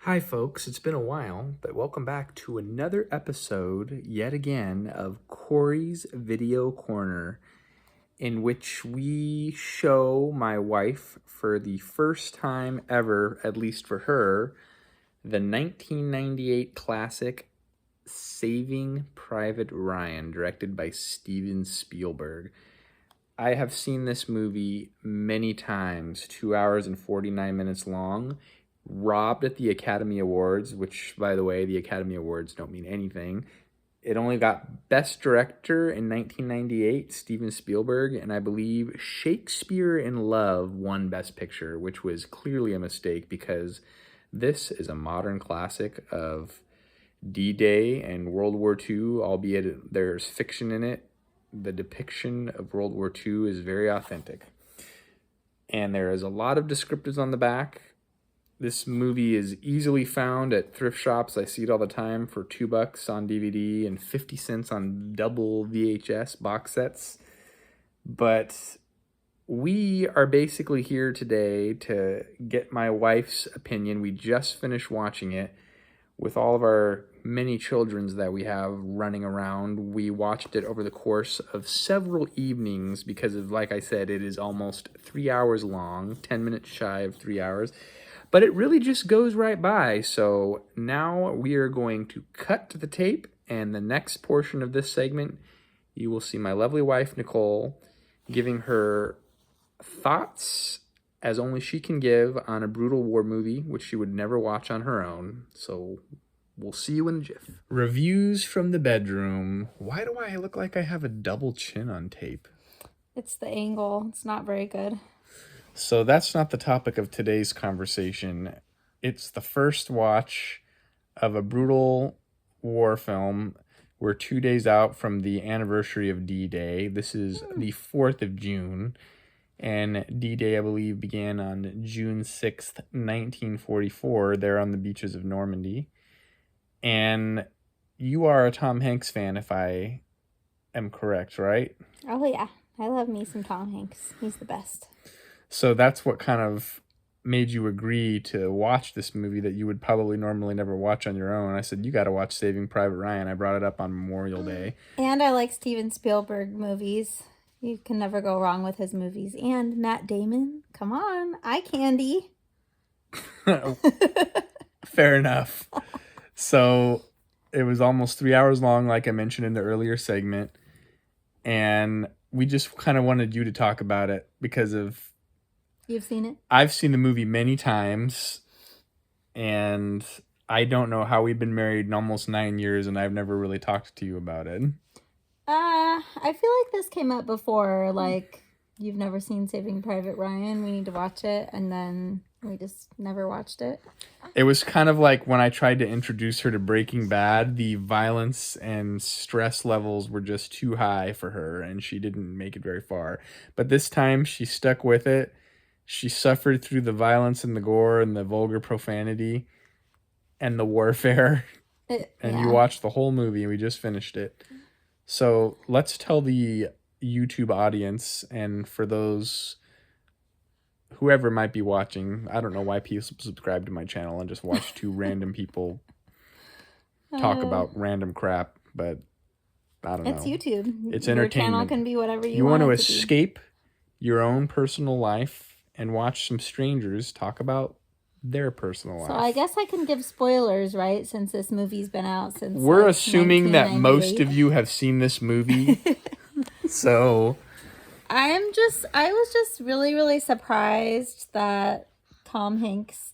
Hi, folks. It's been a while, but welcome back to another episode, yet again, of Corey's Video Corner, in which we show my wife, for the first time ever, at least for her, the 1998 classic Saving Private Ryan, directed by Steven Spielberg. I have seen this movie many times, 2 hours and 49 minutes long, robbed at the Academy Awards, which, by the way, the Academy Awards don't mean anything. It only got Best Director in 1998, Steven Spielberg, and I believe Shakespeare in Love won Best Picture, which was clearly a mistake because this is a modern classic of D-Day and World War II, albeit there's fiction in it. The depiction of World War II is very authentic. And there is a lot of descriptives on the back. This movie is easily found at thrift shops. I see it all the time for $2 on DVD and 50 cents on double VHS box sets. But we are basically here today to get my wife's opinion. We just finished watching it with all of our many children that we have running around. We watched it over the course of several evenings because of, like I said, it is almost 3 hours long, 10 minutes shy of 3 hours. But it really just goes right by. So now we are going to cut to the tape, and the next portion of this segment, you will see my lovely wife, Nicole, giving her thoughts as only she can give on a brutal war movie, which she would never watch on her own. So we'll see you in a jiff. Reviews from the bedroom. Why do I look like I have a double chin on tape? It's the angle. It's not very good. So that's not the topic of today's conversation. It's the first watch of a brutal war film. We're 2 days out from the anniversary of D-Day. This is the 4th of June. And D-Day, I believe, began on June 6th, 1944, there on the beaches of Normandy. And you are a Tom Hanks fan, if I am correct, right? Oh, yeah. I love me some Tom Hanks. He's the best. So that's what kind of made you agree to watch this movie that you would probably normally never watch on your own. I said, you got to watch Saving Private Ryan. I brought it up on Memorial Day. And I like Steven Spielberg movies. You can never go wrong with his movies. And Matt Damon. Come on. Eye candy. Fair enough. So it was almost 3 hours long, like I mentioned in the earlier segment. And we just kind of wanted you to talk about it because of... You've seen it? I've seen the movie many times, and I don't know how we've been married in almost 9 years, and I've never really talked to you about it. I feel like this came up before. Like, you've never seen Saving Private Ryan. We need to watch it. And then we just never watched it. It was kind of like when I tried to introduce her to Breaking Bad, the violence and stress levels were just too high for her, and she didn't make it very far. But this time, she stuck with it. She suffered through the violence and the gore and the vulgar profanity and the warfare. And you watched the whole movie, and we just finished it. So let's tell the YouTube audience, and for those, whoever might be watching, I don't know why people subscribe to my channel and just watch two random people talk about random crap, but I don't know. It's YouTube. It's Your entertainment. channel can be whatever You want to it escape your own personal life and watch some strangers talk about their personal life. So I guess I can give spoilers, right? Since this movie's been out since we're assuming that most of you have seen this movie. So I was just really, really surprised that Tom Hanks,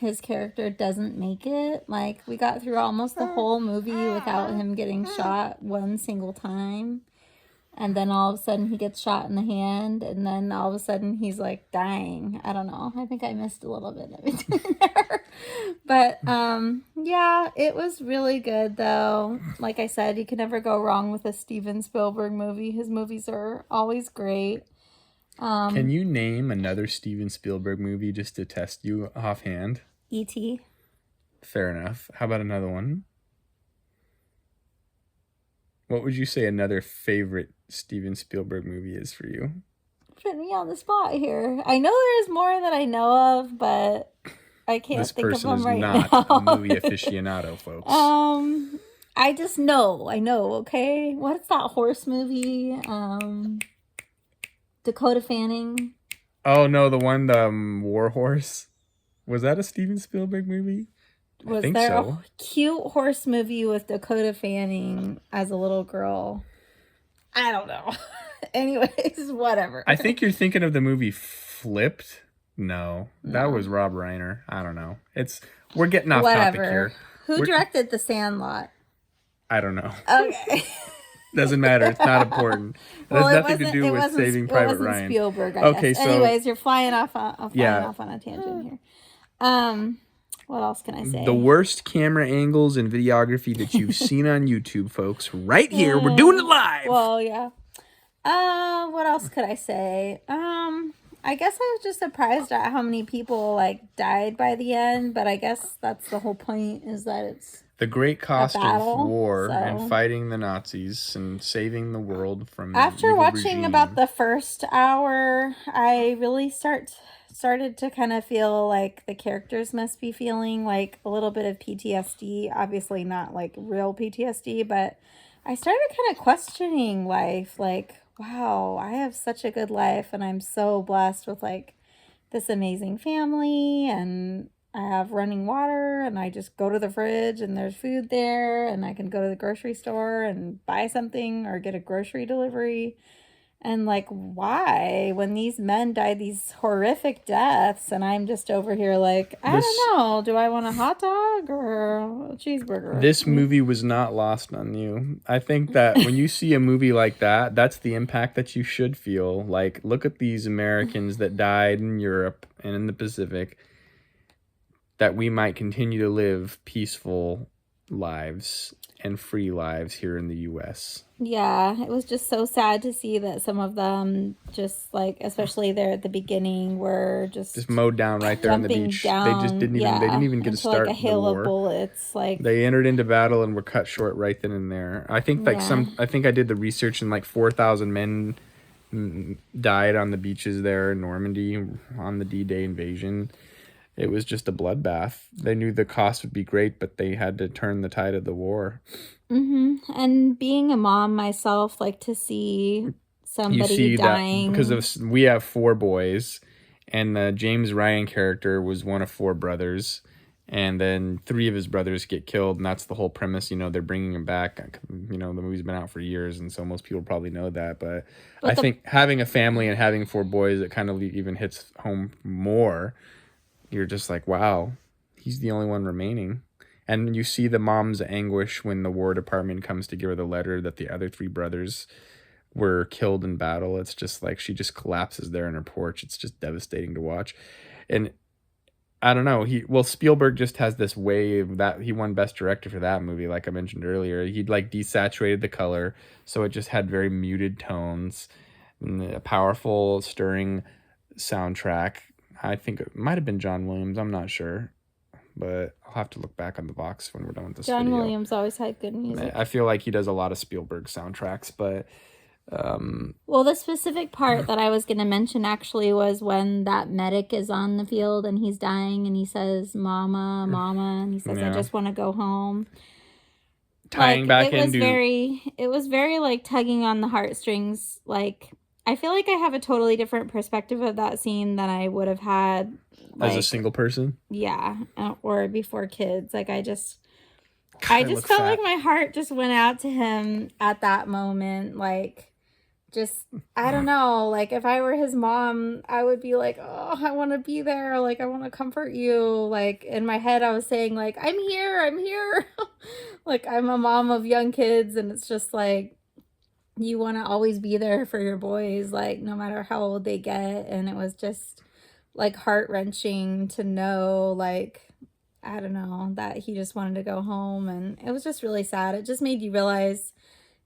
his character, doesn't make it. Like, we got through almost the whole movie without him getting shot one single time. And then all of a sudden he gets shot in the hand, and then all of a sudden he's like dying. I don't know. I think I missed a little bit of it there. But yeah, it was really good though. Like I said, you can never go wrong with a Steven Spielberg movie. His movies are always great. Can you name another Steven Spielberg movie just to test you offhand? E.T. Fair enough. How about another one? What would you say another favorite Steven Spielberg movie is for you? Put me on the spot here. I know there's more that I know of, but I can't This think of person them is right not now. a movie aficionado, folks. I just know. I know. Okay, what's that horse movie? Dakota Fanning. Oh no, the one, the War Horse. Was that a Steven Spielberg movie? I Was think there so. a cute horse movie with Dakota Fanning as a little girl? I don't know. Anyways, whatever. I think you're thinking of the movie Flipped. No, that was Rob Reiner. I don't know. We're getting off topic here. Who directed The Sandlot? I don't know. Okay. Doesn't matter. It's not important. It has nothing to do with Saving Private Ryan. It wasn't Spielberg, I Okay, guess. so anyways, you're flying off on a tangent here. What else can I say? The worst camera angles and videography that you've seen on YouTube, folks. Right here, we're doing it live. Well, yeah. What else could I say? I guess I was just surprised at how many people like died by the end, but I guess that's the whole point, is that it's the great cost battle, of war so. and fighting the Nazis and saving the world from After evil watching regime. about the first hour, I really started to kind of feel like the characters must be feeling like a little bit of PTSD. Obviously not like real PTSD, but I started kind of questioning life. Like, wow, I have such a good life and I'm so blessed with like this amazing family, and I have running water, and I just go to the fridge and there's food there, and I can go to the grocery store and buy something or get a grocery delivery. And like, why, when these men died these horrific deaths, and I'm just over here like, I don't know, do I want a hot dog or a cheeseburger? This movie was not lost on you. I think that when you see a movie like that, that's the impact that you should feel. Like, look at these Americans that died in Europe and in the Pacific, that we might continue to live peaceful lives and free lives here in the U.S. Yeah, it was just so sad to see that some of them just like, especially there at the beginning, were just mowed down right there on the beach. Down, they just didn't even they didn't even get to start like a hail the war. Of bullets. Like, they entered into battle and were cut short right then and there. I think I think I did the research, and like 4,000 men died on the beaches there in Normandy on the D-Day invasion. It was just a bloodbath. They knew the cost would be great, but they had to turn the tide of the war. Mm-hmm. And being a mom myself, like, to see somebody dying. Because we have 4 boys, and the James Ryan character was one of 4 brothers, and then 3 of his brothers get killed, and that's the whole premise. You know, they're bringing him back. You know, the movie's been out for years, and so most people probably know that. But I think having a family and having 4 boys, it kind of even hits home more. You're just like, wow, he's the only one remaining. And you see the mom's anguish when the War Department comes to give her the letter that the other 3 brothers were killed in battle. It's just like she just collapses there on her porch. It's just devastating to watch. And I don't know. Spielberg just has this way that he won Best Director for that movie, like I mentioned earlier. He'd like desaturated the color, so it just had very muted tones, and a powerful, stirring soundtrack. I think it might have been John Williams. I'm not sure, but I'll have to look back on the box when we're done with this video. John Williams always had good music. I feel like he does a lot of Spielberg soundtracks, but... well, the specific part that I was going to mention actually was when that medic is on the field and he's dying and he says, "Mama, Mama," and he says, "I just want to go home." Tying back into... It was very, like, tugging on the heartstrings, like... I feel like I have a totally different perspective of that scene than I would have had like, as a single person. Yeah, or before kids. Like, I just felt like my heart just went out to him at that moment. Like, just, I don't know. Like, if I were his mom, I would be like, oh, I want to be there. Like, I want to comfort you. Like, in my head, I was saying, like, I'm here. Like, I'm a mom of young kids, and it's just like, you want to always be there for your boys, like, no matter how old they get. And it was just, like, heart-wrenching to know, like, I don't know, that he just wanted to go home. And it was just really sad. It just made you realize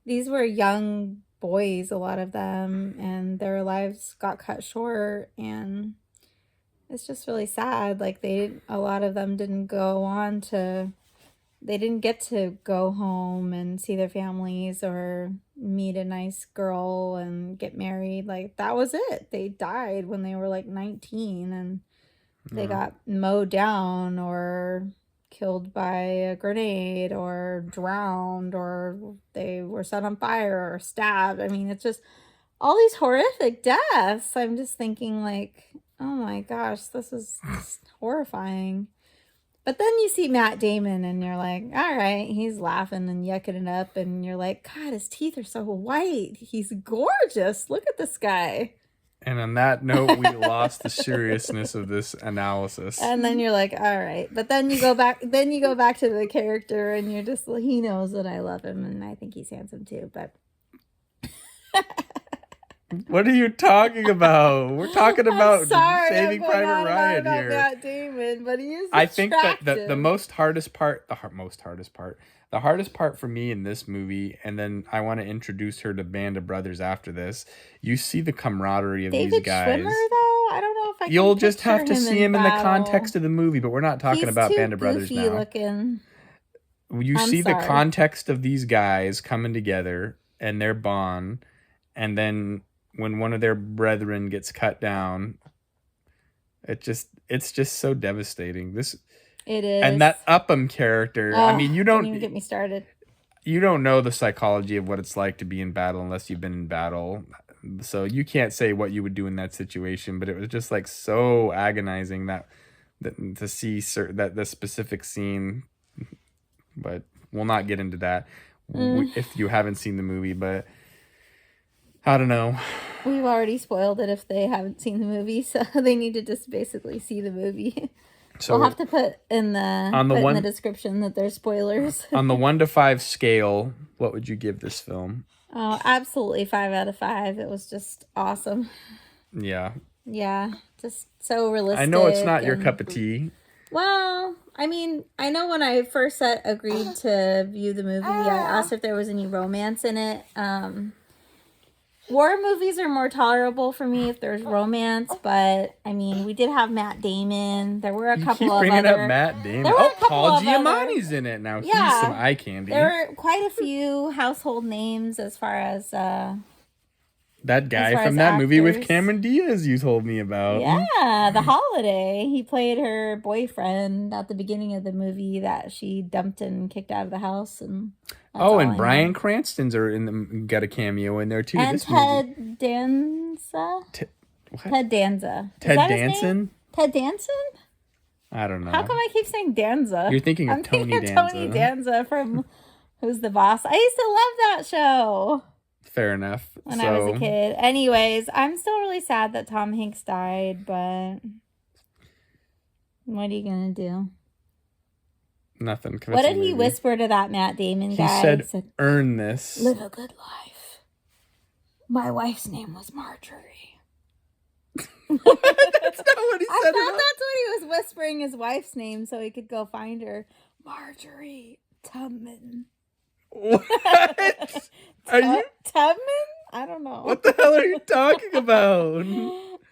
these were young boys, a lot of them, and their lives got cut short. And it's just really sad. Like, a lot of them didn't get to go home and see their families or meet a nice girl and get married. Like, that was it. They died when they were like 19, and they got mowed down or killed by a grenade or drowned or they were set on fire or stabbed. I mean, it's just all these horrific deaths. I'm just thinking like, oh my gosh, this is just horrifying. But then you see Matt Damon and you're like, all right, he's laughing and yucking it up. And you're like, God, his teeth are so white. He's gorgeous. Look at this guy. And on that note, we lost the seriousness of this analysis. And then you're like, all right. But then you go back to the character and you're just, he knows that I love him and I think he's handsome too. But what are you talking about? We're talking about Saving Private Ryan about here. Matt Damon, but he is I think that the hardest part for me in this movie, and then I want to introduce her to Band of Brothers after this. You see the camaraderie of these guys. David Schwimmer, though, I don't know if I. You'll just have to see him in the context of the movie, but we're not talking about Band of Brothers now. Looking. You see the context of these guys coming together and their bond, and then when one of their brethren gets cut down, it's just so devastating. It is. And that Upham character, I mean, don't even get me started. You don't know the psychology of what it's like to be in battle unless you've been in battle. So you can't say what you would do in that situation, but it was just like so agonizing that to see the specific scene. But we'll not get into that if you haven't seen the movie, but I don't know. We've already spoiled it if they haven't seen the movie, so they need to just basically see the movie. So we'll have to put in the description that there's spoilers. On the 1 to 5 scale, what would you give this film? Oh, absolutely 5 out of 5. It was just awesome. Yeah. Yeah, just so realistic. I know it's not your cup of tea. Well, I mean, I know when I first agreed to view the movie, I asked if there was any romance in it. War movies are more tolerable for me if there's romance, but I mean, we did have Matt Damon. There were a couple of bringing up Matt Damon. Oh, Paul Giamatti's in it now. Yeah, he's some eye candy. There were quite a few household names as far as that guy from that movie with Cameron Diaz you told me about. Yeah, The Holiday. He played her boyfriend at the beginning of the movie that she dumped and kicked out of the house. And and Bryan Cranston's got a cameo in there too. And Ted Danza. Ted Danza. Ted Danson? Ted Danson? I don't know. How come I keep saying Danza? You're thinking of Tony Danza. Tony Danza from Who's the Boss? I used to love that show. Fair enough. When I was a kid. Anyways, I'm still really sad that Tom Hanks died, but what are you going to do? Nothing. What did he whisper to that Matt Damon guy? He said, earn this. Live a good life. My wife's name was Marjorie. That's not what he said. I thought that's what he was whispering his wife's name so he could go find her. Marjorie Tubman. What? Are you Tubman? I don't know. What the hell are you talking about?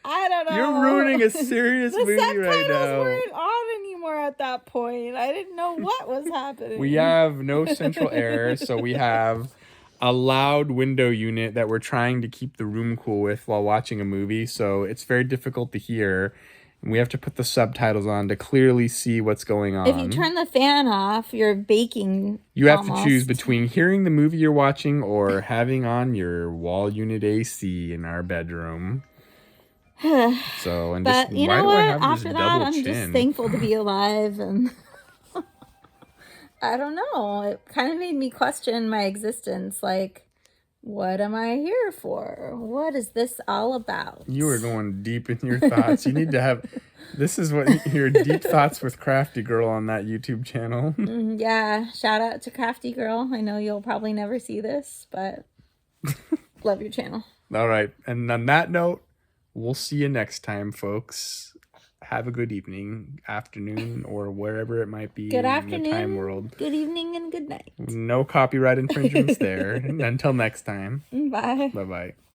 I don't know. You're ruining a serious movie right now. The subtitles weren't on anymore at that point. I didn't know what was happening. We have no central air, so we have a loud window unit that we're trying to keep the room cool with while watching a movie, so it's very difficult to hear. We have to put the subtitles on to clearly see what's going on. If you turn the fan off, you're baking. You have to choose between hearing the movie you're watching or having on your wall unit AC in our bedroom. But you know what? After that, I'm just thankful to be alive, and I don't know. It kind of made me question my existence. Like, what am I here for? What is this all about? You were going deep in your thoughts. You need to have... This is what your deep thoughts with Crafty Girl on that YouTube channel. Yeah. Shout out to Crafty Girl. I know you'll probably never see this, but love your channel. All right. And on that note, we'll see you next time, folks. Have a good evening, afternoon, or wherever it might be in the time world. Good evening and good night. No copyright infringements there. Until next time. Bye. Bye-bye.